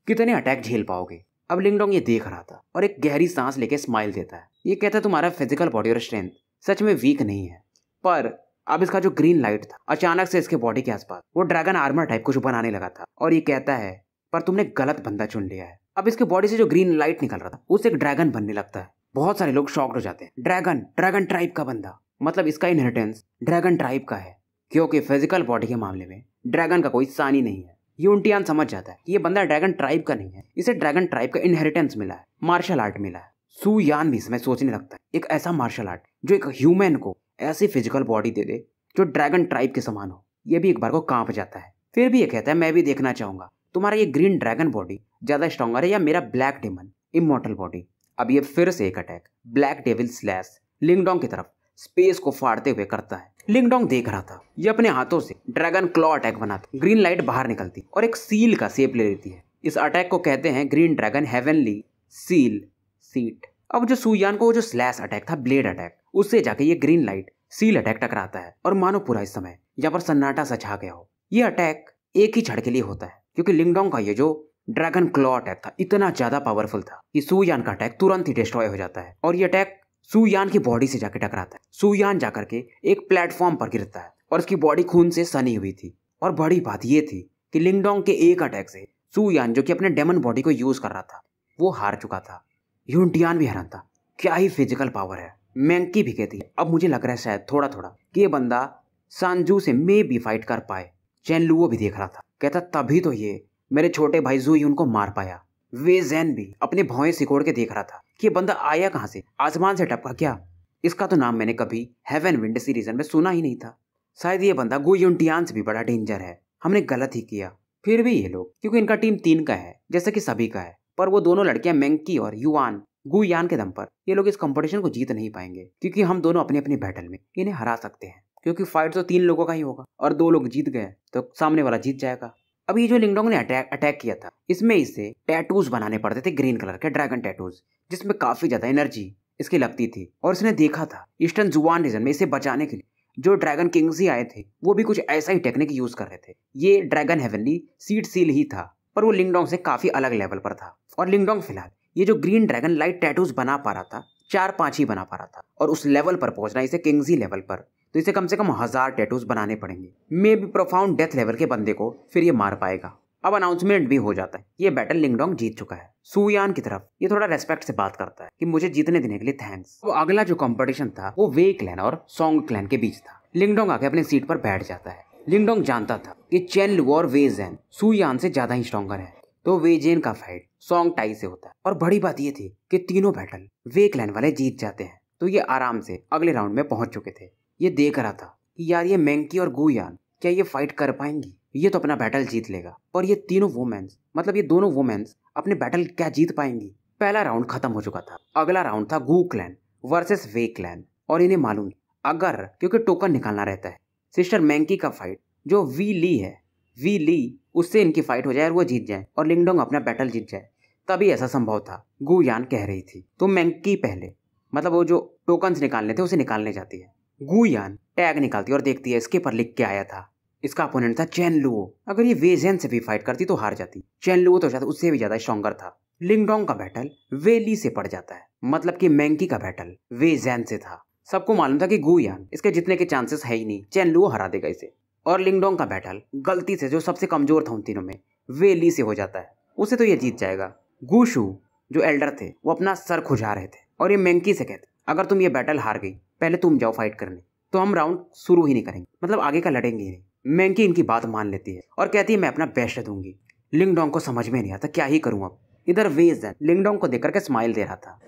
कितने अटैक झेल पाओगे। अब लिंगडोंग ये देख रहा था और एक गहरी सांस लेके स्माइल देता है। ये कहता है तुम्हारा फिजिकल बॉडी और स्ट्रेंथ सच में वीक नहीं है, पर अब इसका जो ग्रीन लाइट था अचानक से इसके बॉडी के आसपास वो ड्रैगन आर्मर टाइप कुछ बनाने लगा था। और ये कहता है पर तुमने गलत बंदा चुन लिया है। अब इसके बॉडी से जो ग्रीन लाइट निकल रहा था उससे एक ड्रैगन बनने लगता है। बहुत सारे लोग शॉक्ड हो जाते हैं। ड्रैगन ट्राइब का बंदा, मतलब इसका इनहेरिटेंस ड्रैगन ट्राइब का है, क्योंकि फिजिकल बॉडी के मामले में ड्रैगन का कोई सानी नहीं है। यूनटियान समझ जाता है कि ये बंदा ड्रैगन ट्राइब का नहीं है, इसे ड्रैगन ट्राइब का इनहेरिटेंस मिला है, मार्शल आर्ट मिला है। सुयान भी इसमें सोचने लगता है एक ऐसा मार्शल आर्ट जो एक ह्यूमन को ऐसी फिजिकल बॉडी दे दे जो ड्रैगन ट्राइब के समान हो। ये भी एक बार को कांप जाता है। फिर भी ये कहता है मैं भी देखना चाहूंगा तुम्हारा ये ग्रीन ड्रैगन बॉडी ज्यादा स्ट्रॉन्गर है या मेरा ब्लैक डेमन इमॉर्टल बॉडी। अब ये फिर से एक अटैक ब्लैक डेविल स्लैश लिंगडोंग की तरफ स्पेस को फाड़ते हुए करता है। लिंगडोंग देख रहा था, ये अपने हाथों से ड्रैगन क्लॉ अटैक बनाता, ग्रीन लाइट बाहर निकलती और एक सील का शेप ले लेती है। इस अटैक को कहते हैं green dragon heavenly seal seat. अब जो सुयान को जो स्लैश अटैक था ब्लेड अटैक, उससे जाके ये ग्रीन लाइट सील अटैक टकराता है और मानो पूरा इस समय यहाँ पर सन्नाटा सा छा गया हो। ये अटैक एक ही छड़ के लिए होता है क्योंकि लिंगडोंग का ये जो ड्रैगन क्लॉ अटैक था इतना ज्यादा पावरफुल था कि सुयान का अटैक तुरंत ही डिस्ट्रॉय हो जाता है और ये अटैक सुयान की बॉडी से जाके टकराता है। सुयान जाकर के एक प्लेटफॉर्म पर गिरता है और उसकी बॉडी खून से सनी हुई थी। और बड़ी बात ये थी कि लिंगडोंग के एक अटैक से सुयान जो कि अपने डेमन बॉडी को यूज कर रहा था वो हार चुका था। यूनटियान भी हैरान था, क्या ही फिजिकल पावर है। मैंकी भी कहती है अब मुझे लग रहा है शायद थोड़ा थोड़ा कि ये बंदा सांजू से मे भी फाइट कर पाए। चेनलुओ भी देख रहा था, कहता तभी तो ये मेरे छोटे भाई जूयुन को मार पाया। वेजेन भी अपने भौएं सिकोड़ के देख रहा था कि ये बंदा आया कहाँ से, आसमान से टपका क्या। इसका तो नाम मैंने कभी हेवन विंड सीरीजन में सुना ही नहीं था। शायद ये बंदा गु युनटियान से भी बड़ा डेंजर है। हमने गलत ही किया। फिर भी ये लोग, क्योंकि इनका टीम 3 का है जैसे कि सभी का है, पर वो दोनों लड़कियां मैंकी और युआन गुयान के दम पर ये लोग इस कंपटीशन को जीत नहीं पाएंगे, क्योंकि हम दोनों अपनी अपनी बैटल में इन्हें हरा सकते हैं। क्योंकि फाइट तो 3 लोगों का ही होगा और 2 लोग जीत गए तो सामने वाला जीत जाएगा। अब ये जो लिंगडोंग ने अटैक किया था इसमें इसे टैटूज बनाने पड़ते थे, ग्रीन कलर के ड्रैगन टैटूज, जिसमें काफी ज्यादा एनर्जी इसकी लगती थी। और इसने देखा था ईस्टर्न जुआन रीजन में इसे बचाने के लिए जो ड्रैगन किंग्स ही आए थे वो भी कुछ ऐसा ही टेक्निक यूज कर रहे थे। ये ड्रैगन हेवनली सीड सील ही था, पर वो लिंगडोंग से काफी अलग लेवल पर था। और लिंगडोंग फिलहाल ये जो ग्रीन ड्रैगन लाइट टैटूज बना पा रहा था 4-5 ही बना पा रहा था, और उस लेवल पर पहुंचना इसे किंग्सी लेवल पर, तो इसे कम से कम 1000 टैटूज बनाने पड़ेंगे। मे भी प्रोफाउंड डेथ लेवल के बंदे को फिर ये मार पाएगा। अब अनाउंसमेंट भी हो जाता है, ये बैटल लिंगडोंग जीत चुका है। सुयान की तरफ ये थोड़ा रेस्पेक्ट से बात करता है कि मुझे जीतने देने के लिए थैंक्स। तो अगला जो कंपटीशन था वो वे क्लैन और सॉन्ग क्लैन के बीच था। लिंगडोंग आके अपनी सीट पर बैठ जाता है। लिंगडोंग जानता था कि चेन लू और वे जेन सुयान से ज्यादा ही स्ट्रॉन्गर है, तो वे जेन का फाइट सॉन्ग टाई से होता है। और बड़ी बात ये थी कि तीनों बैटल वे क्लैन वाले जीत जाते हैं, तो ये आराम से अगले राउंड में पहुंच चुके थे। ये देख रहा था कि यार ये मेंकी और गुयान क्या ये फाइट कर पाएंगी, ये तो अपना बैटल जीत लेगा, और ये तीनों वुमेन्स मतलब ये दोनों वुमेन्स अपने बैटल क्या जीत पाएंगी। पहला राउंड खत्म हो चुका था। अगला राउंड था गू क्लैन वर्सेस वे क्लैन, और इन्हें मालूम अगर क्योंकि टोकन निकालना रहता है, सिस्टर मेंकी का फाइट जो वी ली है, वी ली उससे इनकी फाइट हो जाए और वो जीत जाए और लिंगडोंग अपना बैटल जीत जाए, तभी ऐसा संभव था। गुयान कह रही थी तो मेंकी पहले मतलब वो जो टोकन्स निकालने थे उसे निकालने जाती है। गुयान टैग निकालती है और देखती है इसके पर लिख के आया था, इसका अपोनेंट था चेन लुओ। अगर ये वे जेन से भी फाइट करती तो हार जाती। चेन लुओ तो शायद उससे भी ज्यादा स्ट्रॉन्गर था। लिंगडोंग का बैटल वे ली से पड़ जाता है, मतलब कि मेंकी का बैटल वे जेन से था। सबको मालूम था कि गुयान इसके जीतने के चांसेस है ही नहीं, चेन लुओ हरा देगा इसे। और लिंगडोंग का बैटल गलती से जो सबसे कमजोर था उन तीनों में वे ली से हो जाता है, उसे तो ये जीत जाएगा। गुशु जो एल्डर थे वो अपना सर खुजा रहे थे और ये मेंकी से कहते अगर तुम ये बैटल हार गई पहले तुम जाओ फाइट करने, तो हम राउंड शुरू ही नहीं करेंगे, मतलब आगे का लड़ेंगे ही नहीं। मेंकी इनकी बात मान लेती है और कहती है मैं अपना बेस्ट दूंगी। लिंगडोंग को समझ में नहीं आता क्या ही करूं अब। इधर वे जेन लिंगडोंग को देखकर के स्माइल दे रहा था।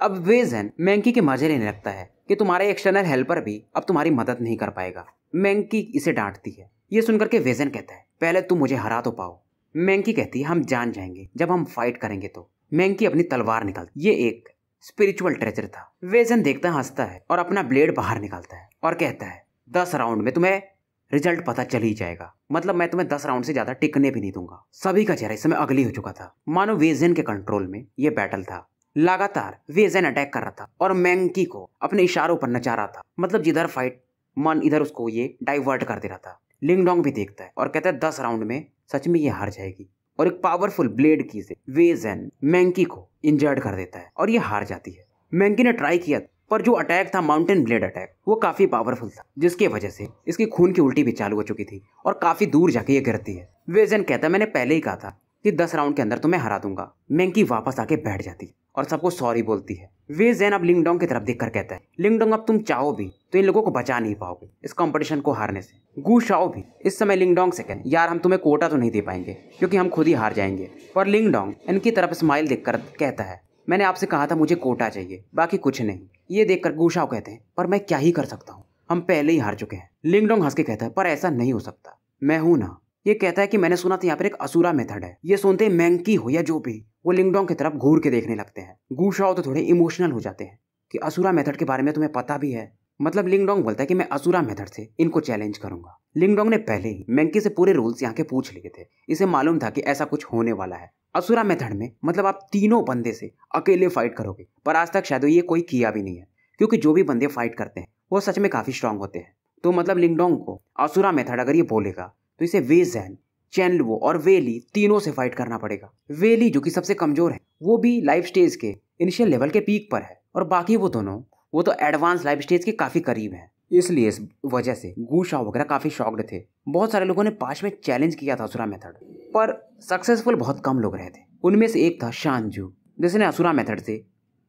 अब वे जेन मेंकी के मजे लेने लगता है कि तुम्हारा एक्सटर्नल हेल्पर भी अब तुम्हारी मदद नहीं कर पाएगा। मेंकी इसे डांटती है। ये सुनकर के वे जेन कहता है पहले तुम मुझे हरा तो पाओ। मेंकी कहती है हम जान जाएंगे जब हम फाइट करेंगे तो। मेंकी अपनी तलवार निकालती, ये एक स्पिरिचुअल ट्रेजर था। वे जेन देखता है, हंसता है और अपना ब्लेड बाहर निकालता है और कहता है 10 राउंड में तुम्हें रिजल्ट पता चल ही जाएगा, मतलब मैं तुम्हें 10 राउंड से ज्यादा टिकने भी नहीं दूंगा। सभी का चेहरा इस समय अगली हो चुका था, मानो वे जेन के कंट्रोल में ये बैटल था। लगातार वे जेन अटैक कर रहा था और मेंकी को अपने इशारों पर नचा रहा था, मतलब जिधर फाइट मन इधर उसको ये डाइवर्ट कर दे रहा था। लिंगडोंग भी देखता है और कहता है 10 राउंड में सच में ये हार जाएगी, और एक पावरफुल ब्लेड की से वे जेन मेंकी को इंजर्ड कर देता है और ये हार जाती है। मेंकी ने ट्राई किया पर जो अटैक था माउंटेन ब्लेड अटैक वो काफी पावरफुल था, जिसकी वजह से इसकी खून की उल्टी भी चालू हो चुकी थी और काफी दूर जाके ये गिरती है। वे जेन कहता है मैंने पहले ही कहा था कि 10 राउंड के अंदर तुम्हें हरा दूंगा। मेंकी वापस आके बैठ जाती और सबको सॉरी बोलती है। वे जेन अब लिंगडोंग की तरफ देखकर कहता है लिंगडोंग अब तुम चाहो भी तो इन लोगों को बचा नहीं पाओगे इस कंपटीशन को हारने से। गु शाओ भी इस समय लिंगडोंग से कहने यार हम तुम्हें कोटा तो नहीं दे पाएंगे क्योंकि हम खुद ही हार जाएंगे। पर लिंगडोंग इनकी तरफ स्माइल देखकर कहता है मैंने आपसे कहा था मुझे कोटा चाहिए, बाकी कुछ नहीं। ये देखकर गु शाओ कहते हैं पर मैं क्या ही कर सकता हूँ, हम पहले ही हार चुके हैं। लिंगडोंग हंस के कहता है पर ऐसा नहीं हो सकता, मैं हूं ना। ये कहता है कि मैंने सुना था यहाँ पर एक असुरा मेथड है। ये सुनते ही मेंकी हो या जो भी वो लिंगडोंग की तरफ घूर के देखने लगते हैं। गु शाओ तो थोड़े इमोशनल हो जाते हैं कि असुरा मेथड के बारे में तुम्हें पता भी है। मतलब लिंगडोंग बोलता है कि मैं असुरा मेथड से इनको चैलेंज करूंगा। लिंगडोंग ने पहले ही मेंकी से पूरे रूल्स यहाँ के पूछ लिए थे, इसे मालूम था कि ऐसा कुछ होने वाला है। असुरा मेथड में मतलब आप तीनों बंदे से अकेले फाइट करोगे, पर आज तक शायद ये कोई किया भी नहीं है क्योंकि जो भी बंदे फाइट करते हैं वो सच में काफी स्ट्रांग होते हैं। तो मतलब लिंगडोंग को असुरा मेथड अगर ये बोलेगा तो इसे वे जेन, चेन लुओ और वे ली तीनों से फाइट करना पड़ेगा। वे ली जो कि सबसे कमजोर है वो भी लाइफ स्टेज के इनिशियल लेवल के पीक पर है, और बाकी वो दोनों वो तो एडवांस लाइफ स्टेज के काफी करीब हैं। इसलिए इस वजह से गु शाओ वगैरह काफी शॉक्ड थे। बहुत सारे लोगों ने पास में चैलेंज किया था असुरा मेथड, पर सक्सेसफुल बहुत कम लोग रहे थे। उनमें से एक था शानजू, जिसने असुरा मेथड से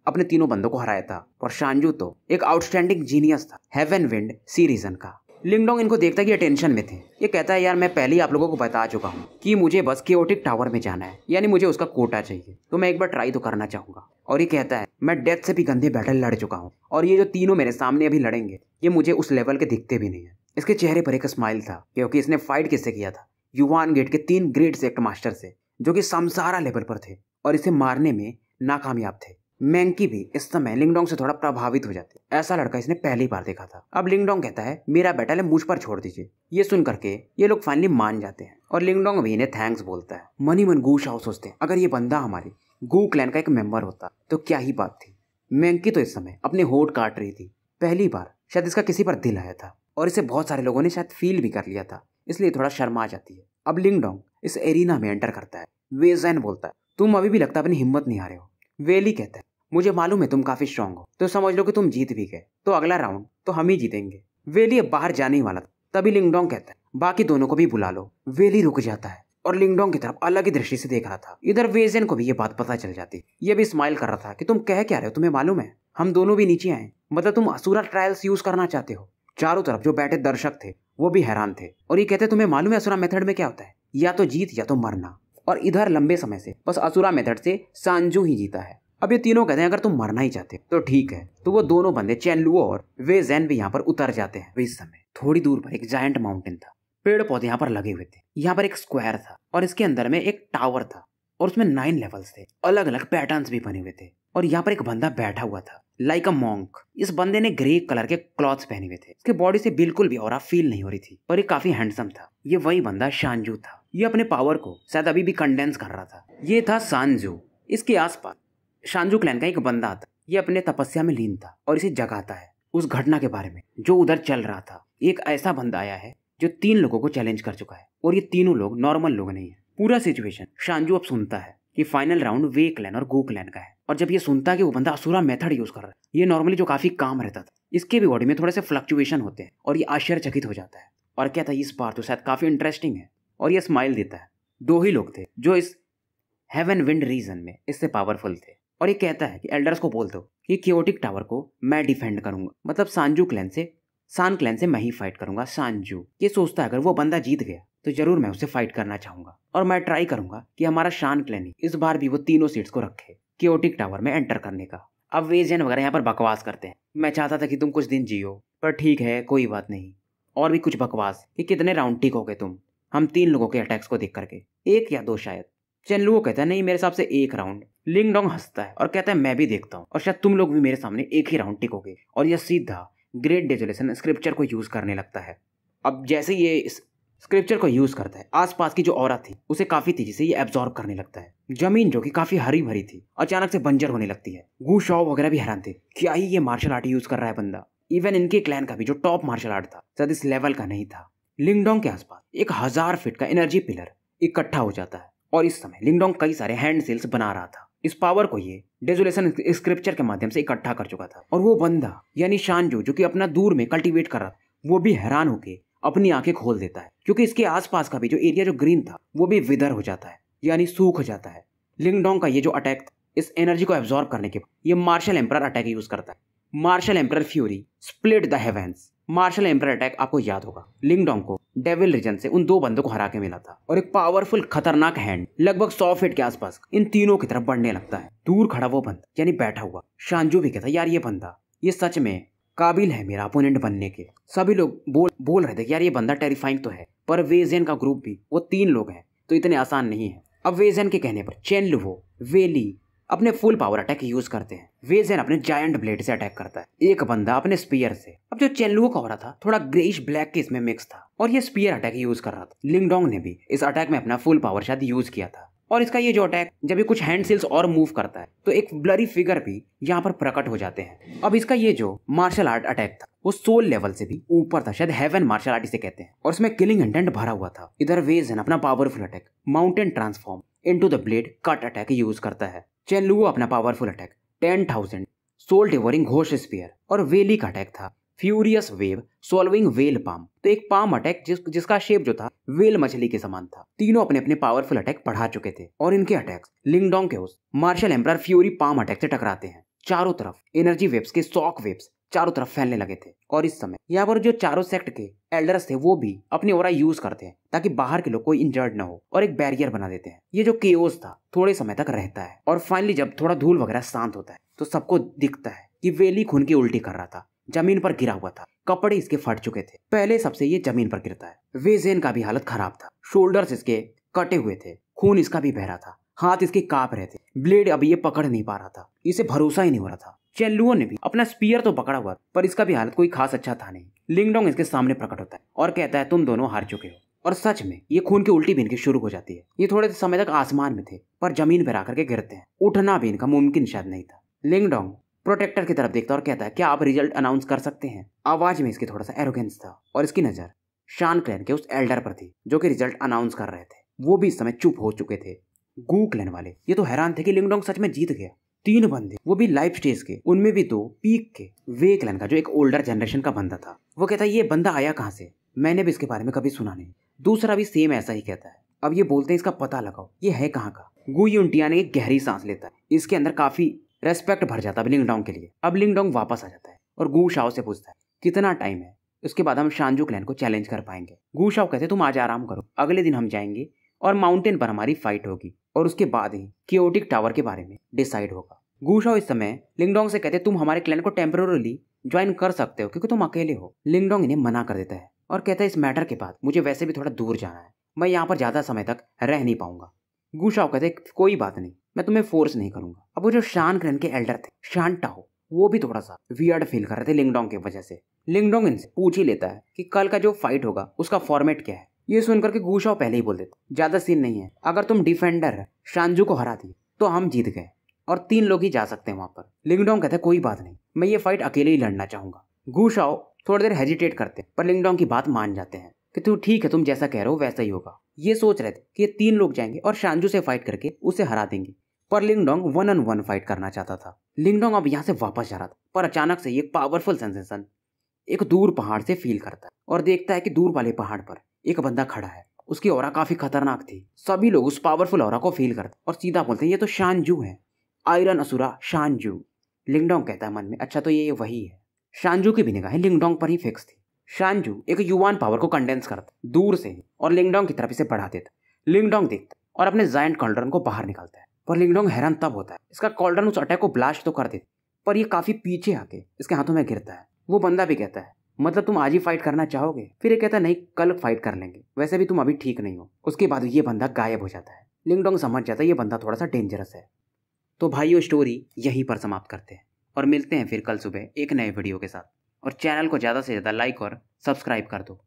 अपने तीनों बंदों को हराया था। और शानजू तो एक आउटस्टैंडिंग जीनियस था हेवन विंड सी रीजन का। लिंगडोंग इनको देखता कि ये टेंशन में थे। ये कहता है यार मैं पहले ही आप लोगों को बता चुका हूँ कि मुझे बस केओटिक टावर में जाना है, यानी मुझे उसका कोटा चाहिए, तो मैं एक बार ट्राई तो करना चाहूंगा। और ये कहता है मैं डेथ से भी गंदे बैटल लड़ चुका हूँ और ये जो तीनों मेरे सामने अभी लड़ेंगे ये मुझे उस लेवल के दिखते भी नहीं है। इसके चेहरे पर एक स्माइल था क्योंकि इसने फाइट किससे किया था, युवान गेट के 3 ग्रेट सेक्ट मास्टर से जो कि समसारा लेवल पर थे और इसे मारने में नाकामयाब थे। मेंकी भी इस समय लिंगडोंग से थोड़ा प्रभावित हो जाती, ऐसा लड़का इसने पहली बार देखा था। अब लिंगडोंग कहता है मेरा बैटल है मुझ पर छोड़ दीजिए। ये सुन करके ये लोग फाइनली मान जाते हैं और लिंगडोंग भी इन्हें थैंक्स बोलता है। मनी मन गु शाओ सोचते हैं अगर ये बंदा हमारे गु क्लैन का एक मेंबर होता तो क्या ही बात थी। मेंकी तो इस समय अपने होठ काट रही थी, पहली बार शायद इसका किसी पर दिल आया था और इसे बहुत सारे लोगों ने शायद फील भी कर लिया था, इसलिए थोड़ा शर्मा जाती है। अब लिंगडोंग इस एरिना में एंटर करता है। वे जेन बोलता है तुम अभी भी लगता अपनी हिम्मत नहीं हारे हो। वेली कहता है मुझे मालूम है तुम काफी स्ट्रांग हो, तो समझ लो कि तुम जीत भी गए, तो अगला राउंड तो हम ही जीतेंगे। वेली अब बाहर जाने ही वाला था, तभी लिंगडोंग कहता है बाकी दोनों को भी बुला लो। वेली रुक जाता है और लिंगडोंग की तरफ अलग ही दृष्टि से देख रहा था। इधर वेजेन को भी ये बात पता चल जाती। ये भी स्माइल कर रहा था कि तुम कह क्या रहे हो, तुम्हें मालूम है हम दोनों भी नीचे आए, मतलब तुम असुरा ट्रायल्स यूज करना चाहते हो। चारों तरफ जो बैठे दर्शक थे वो भी हैरान थे और ये कहते तुम्हें मालूम है असुरा मेथड में क्या होता है, या तो जीत या तो मरना। और इधर लंबे समय से बस असुरा मेथड से सांजू ही जीता है। अब ये तीनों कहते हैं अगर तुम मरना ही चाहते तो ठीक है। तो वो दोनों बंदे चेनलुओ और वे जैन भी यहाँ पर उतर जाते हैं। इस समय थोड़ी दूर पर एक जायंट माउंटेन था, पेड़ पौधे यहाँ पर लगे हुए थे। यहाँ पर एक स्क्वायर था और इसके अंदर में एक टावर था और उसमें 9 लेवल्स थे, अलग अलग पैटर्न्स भी बने हुए थे। और यहाँ पर एक बंदा बैठा हुआ था लाइक अ मॉन्क। इस बंदे ने ग्रे कलर के क्लॉथ्स पहने हुए थे, इसके बॉडी से बिल्कुल भी ऑरा फील नहीं हो रही थी और ये काफी हैंडसम था। ये वही बंदा शांजू था। ये अपने पावर को शायद अभी भी कंडेंस कर रहा था। ये था सांजू। इसके आसपास शांजू क्लैन का एक बंदा था। ये अपने तपस्या में लीन था और इसे जगाता है उस घटना के बारे में जो उधर चल रहा था। एक ऐसा बंदा आया है जो 3 लोगों को चैलेंज कर चुका है और ये तीनों लोग नॉर्मल लोग नहीं है। पूरा सिचुएशन शांजू अब सुनता है कि फाइनल राउंड वे क्लैन और गो क्लैन का है। और जब ये सुनता है कि वो बंदा असुरा मेथड यूज कर रहा है, ये नॉर्मली जो काफी काम रहता था, इसके भी बॉडी में थोड़े से फ्लक्चुएशन होते हैं और ये आश्चर्यचकित हो जाता है और कहता है इस बार तो शायद काफी इंटरेस्टिंग है। और ये स्माइल देता है। 2 ही लोग थे जो इस हेवन विंड रीजन में इससे पावरफुल थे और ये कहता है कि एल्डर्स को बोल दो कि कियोटिक टावर को मैं डिफेंड करूंगा, मतलब सान क्लैन से मैं ही फाइट करूंगा। सांजू ये सोचता है अगर वो बंदा जीत गया तो जरूर मैं उससे फाइट करना चाहूंगा और मैं ट्राई करूंगा कि हमारा शान क्लैन ही इस बार भी वो तीनों सीट्स को रखे कियोटिक टावर में एंटर करने का। अब वेजन वगैरह यहाँ पर बकवास करते हैं, मैं चाहता था कि तुम कुछ दिन जियो पर ठीक है कोई बात नहीं। और भी कुछ बकवास कि कितने राउंड टिकोगे तुम हम 3 लोगों के अटैक्स को देख करके, 1 या 2 शायद। चेनलुओ कहता है नहीं मेरे हिसाब से 1 राउंड। लिंगडोंग हंसता है और कहता है मैं भी देखता हूँ और शायद तुम लोग भी मेरे सामने 1 ही राउंड टिकोगे। और यह सीधा ग्रेट डेजोलेशन स्क्रिप्चर को यूज करने लगता है। अब जैसे ये इस स्क्रिप्चर को यूज करता है, आसपास की जो ऑरा थी उसे काफी तेजी से ये एब्जॉर्ब करने लगता है। जमीन जो कि काफी हरी भरी थी अचानक से बंजर होने लगती है। गू शॉ वगैरह भी हैरान थे, क्या ही ये मार्शल आर्ट यूज कर रहा है बंदा। इवन इनके क्लैन का भी जो टॉप मार्शल आर्ट था शायद इस लेवल का नहीं था। लिंगडोंग के आसपास एक 1000 फीट का एनर्जी पिलर इकट्ठा हो जाता है और इस समय लिंगडोंग कई सारे हैंड सेल्स बना रहा था। इस पावर को ये डेजोलेशन स्क्रिप्चर के माध्यम से इकट्ठा कर चुका था। और वो बंदा यानी शांजू जो कि अपना दूर में कल्टीवेट कर रहा था, वो भी हैरान होके अपनी आंखें खोल देता है क्योंकि इसके आसपास का भी जो एरिया जो ग्रीन था वो भी विदर हो जाता है यानी सूख जाता है। लिंगडोंग का ये जो अटैक था, इस एनर्जी को एब्जॉर्ब करने के बाद ये मार्शल एम्परर अटैक यूज करता है। Martial emperor fury split the heavens. Martial emperor attack आपको याद होगा, लिंगडोंग को डेविल रीजन से उन 2 बंदों को हरा के मिला था और एक पावरफुल खतरनाक हैंड लगभग 100 फीट के आसपास इन तीनों की तरफ बढ़ने लगता है। दूर खड़ा वो बंदा यानी बैठा हुआ शांजू भी कहता यार ये बंदा ये सच में काबिल है मेरा अपोनेंट बनने के। सभी लोग बोल रहे थे कि यार ये बंदा टेरिफाइंग तो है, पर वेजेन का ग्रुप भी वो 3 लोग हैं तो इतने आसान नहीं है। अब वेजेन के कहने पर चेनलुओ वेली अपने फुल पावर अटैक यूज करते हैं। वेजेन अपने जायंट ब्लेड से अटैक करता है, एक बंदा अपने स्पीयर से। अब जो चेनलुओ का हो रहा था थोड़ा ग्रेइश ब्लैक के इसमें मिक्स था और ये स्पीयर अटैक यूज कर रहा था। लिंगडोंग ने भी इस अटैक में अपना फुल पावर शायद यूज किया था। और इसका ये जो अटैक जब ये कुछ हैंड सेल्स और मूव करता है तो एक ब्लरी फिगर भी यहाँ पर प्रकट हो जाते हैं। अब इसका ये जो मार्शल आर्ट अटैक था वो सोल लेवल से भी ऊपर था, शायद हेवन मार्शल आर्ट इसे कहते हैं, और इसमें किलिंग इंटेंट भरा हुआ था। इधर वेजन अपना powerful attack mountain transform into the blade cut attack use करता है। चेनलुओ अपना powerful attack 10,000 soul devouring ghost spear और वेली का अटैक था furious wave solving well palm. तो एक पाम अटैक जिसका शेप जो था वेल मछली के समान था। तीनों अपने अपने पावरफुल अटैक बढ़ा चुके थे और इनके अटैक्स लिंगडोंग के उस martial emperor fury palm attack से टकराते हैं। चारों तरफ एनर्जी वेव्स के शॉक वेव्स चारों तरफ फैलने लगे थे और इस समय यहाँ पर जो चारों सेक्ट के एल्डर्स थे वो भी अपनी ओरा यूज करते हैं ताकि बाहर के लोग कोई इंजर्ड ना हो और एक बैरियर बना देते हैं। ये जो केओस था थोड़े समय तक रहता है और फाइनली जब थोड़ा धूल वगैरह शांत होता है तो सबको दिखता है कि वेली खून की उल्टी कर रहा था, जमीन पर गिरा हुआ था, कपड़े इसके फट चुके थे। पहले सबसे ये जमीन पर गिरता है। वेजेन का भी हालत खराब था, शोल्डर्स इसके कटे हुए थे, खून इसका भी बह रहा था, हाथ इसके कांप रहे थे, ब्लेड अभी ये पकड़ नहीं पा रहा था, इसे भरोसा ही नहीं हो रहा था। चेनलुओ ने भी अपना स्पीयर तो पकड़ा हुआ पर इसका भी हालत कोई खास अच्छा था नहीं। लिंगडोंग इसके सामने प्रकट होता है और कहता है तुम दोनों हार चुके हो। और सच में ये खून की उल्टी भी इनकी शुरू हो जाती है। ये थोड़े समय तक आसमान में थे पर जमीन पर आकर के गिरते हैं, उठना भी इनका मुमकिन शायद नहीं था। लिंगडोंग प्रोटेक्टर की तरफ देखता और कहता है क्या आप रिजल्ट अनाउंस कर सकते हैं। आवाज में इसके थोड़ा सा एरोगेंस था और इसकी नजर शान क्लैन के उस एल्डर पर थी जो कि रिजल्ट अनाउंस कर रहे थे। वो भी इस समय चुप हो चुके थे। गू क्लैन वाले ये तो हैरान थे कि लिंगडोंग सच में जीत गया। 3 बंदे वो भी लाइफ स्टेज के, उनमें भी 2 पीक के। वे क्लैन का जो एक ओल्डर जनरेशन का बंदा था वो कहता है ये बंदा आया कहाँ से, मैंने भी इसके बारे में कभी सुना नहीं। दूसरा भी सेम ऐसा ही कहता है। अब ये बोलते हैं इसका पता लगाओ, ये है कहाँ का। गु युनटिया ने एक गहरी सांस लेता है, इसके अंदर काफी रेस्पेक्ट भर जाता है लिंगडोंग के लिए। अब लिंगडोंग वापस आ जाता है और गु शाओ से पूछता है कितना टाइम है, उसके बाद हम शानजू क्लैन को चैलेंज कर पाएंगे। गु शाओ कहते तुम आज आराम करो, अगले दिन हम जाएंगे और माउंटेन पर हमारी फाइट होगी और उसके बाद ही कियोटिक टावर के बारे में डिसाइड होगा। गु शाओ इस समय लिंगडोंग से कहते तुम हमारे क्लैन को टेम्पररी ज्वाइन कर सकते हो क्योंकि तुम अकेले हो। लिंगडोंग इन्हें मना कर देता है और कहता है इस मैटर के बाद मुझे वैसे भी थोड़ा दूर जाना है, मैं यहाँ पर ज्यादा समय तक रह नहीं पाऊंगा। गु शाओ कहते कोई बात नहीं, मैं तुम्हें फोर्स नहीं करूंगा। अब वो जो शान क्लैन के एल्डर थे शान टाओ, वो भी थोड़ा सा वियर्ड फील कर रहे थे लिंगडोंग की वजह से। लिंगडोंग इनसे पूछ ही लेता है कि कल का जो फाइट होगा उसका फॉर्मेट क्या है। ये सुनकर के गु शाओ पहले ही बोल देते ज्यादा सीन नहीं है, अगर तुम डिफेंडर शानजू को हरा दिए तो हम जीत गए और 3 लोग ही जा सकते हैं वहां पर। लिंगडोंग कहते कोई बात नहीं, मैं ये फाइट अकेले ही लड़ना चाहूंगा। गु शाओ थोड़ी देर हेजिटेट करते पर लिंगडोंग की बात मान जाते हैं कि तू ठीक है, तुम जैसा कह रहे हो वैसा ही होगा। ये सोच रहे थे कि ये 3 लोग जाएंगे और शानजू से फाइट करके उसे हरा देंगे, पर लिंगडोंग 1-on-1 फाइट करना चाहता था। लिंगडोंग अब यहाँ से वापस जा रहा था पर अचानक से एक पावरफुल सेंसेशन एक दूर पहाड़ से फील करता है और देखता है कि दूर वाले पहाड़ पर एक बंदा खड़ा है। उसकी ऑरा काफी खतरनाक थी। सभी लोग उस पावरफुल ऑरा को फील करते और सीधा बोलते हैं ये तो शानजू है, आयरन असुरा शानजू। लिंगडोंग कहता है मन में अच्छा तो ये वही है। शानजू की भी निगाहें लिंगडोंग पर ही फिक्स थी। शानजू एक युवान पावर को कंडेंस करता दूर से ही और लिंगडोंग की तरफ इसे बढ़ा देता। लिंगडोंग देखता और अपने जायंट कॉल्ड्रन को बाहर निकालता है, पर लिंगडोंग हैरान तब होता है इसका कॉल्ड्रन उस अटैक को ब्लास्ट तो कर देता पर ये काफी पीछे आके इसके हाथों में गिरता है। वो बंदा भी कहता है मतलब तुम आज ही फाइट करना चाहोगे? फिर ये कहता है नहीं, कल फाइट कर लेंगे, वैसे भी तुम अभी ठीक नहीं हो। उसके बाद ये बंदा गायब हो जाता है। लिंगडोंग समझ जाता है ये बंदा थोड़ा सा डेंजरस है। तो भाइयों स्टोरी यहीं पर समाप्त करते हैं और मिलते हैं फिर कल सुबह एक नए वीडियो के साथ। और चैनल को ज़्यादा से ज़्यादा लाइक और सब्सक्राइब कर दो।